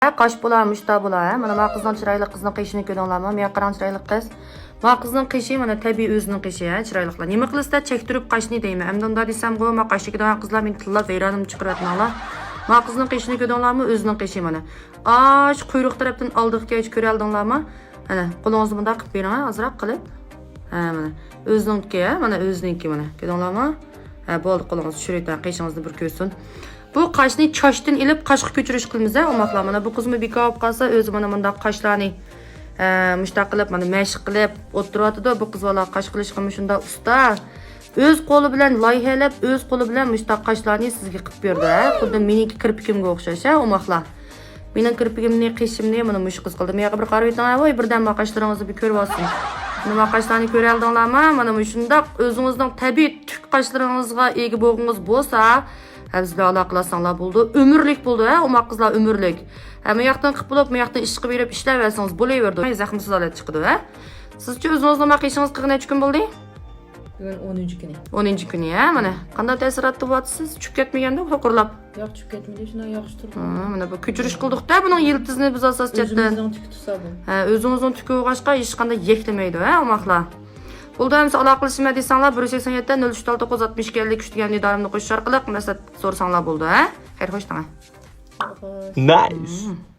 Kaş bularmış da bular. Mana qizning chiroyli qizning qishini ko'ringlarmi? Men qarang chiroyli qiz. Ma qizning qishi mana tabiiy o'zining qishi, chiroyliqlar. Nima qilasizlar chektirib qashni deyman. Endi unda desam, "Go, ma qashchidan qizlar meni tillab vayronim chiqaratmanglar." Ma qizning qishini ko'ringlarmi? O'zining qishi mana. Ash quyruq tarafdan oldiga hech ko'ra oldinglarmi? Mana qo'lingizni bunday qilib bering, azroq qilib. Ha, mana o'ziniki, mana o'ziniki mana. Ko'ringlarmi? Ha, bo'ldi, qo'lingizni tushiraytan, qishingizni bir ko'rsin. Bu qaşni çoşdan ilib qaşqa ko'chirish qilamiz, o'maqlar. Mana bu qizmi bekor olib qolsa, o'zi mana bunda qaşlarni mushtaq qilib, mana mashq qilib o'tiryapti-da. Bu qiz bola qaş qilishga shunda usta. O'z qo'li bilan loyihalab, o'z qo'li bilan mushtaq qaşlarni sizga qilib berdi. Xuddi meniki kirpigimga o'xshash, o'maqlar. Mening kirpigimni, qishimni mana mush qiz qildi. Menga bir qarab aytang, "Voy, birdan maqashlaringizni bir ko'rib olsin." Nima qaşlarni ko'ra oldinglarmi? Mana shunda o'zingizning tabiiy tuk qashlaringizga ega bo'lgingiz bo'lsa, bizga aloqalasanglar bo'ldi. Ömürlük bo'ldi, o'ma qizlar ömürlük. Bu yoqdan qilib bo'lib, bu yoqdan ish qilib berib ishlayversangiz bo'laverdi. Zahmsiz holat chiqdi, ha? Sizcha o'zingizni nima qilishingiz qilgan kun bo'ldi? Bugun 10-kuni. 10-kuni, ha? Mana qanday ta'siratda bo'lyapsiz? Tushib ketmaganda, xo'qirlab. Yo'q, tushib ketmadi, shunday yaxshi turdi. Mana bu ko'chirish qildik-da, buning yildizni biz asosiyatda. O'zimizning tuki tutsa bu. Ha, o'zingizning tuki o'g'ashqa hech qanday yeklamaydi, ha, o'maqlar. Bo'ldi, aloqalashma desanglar 187 0369 62 50 kutgan nidorimni qo'shish orqali maslahat so'rasanglar bo'ldi, ha? Xayr, xo'sh tanga. Nice.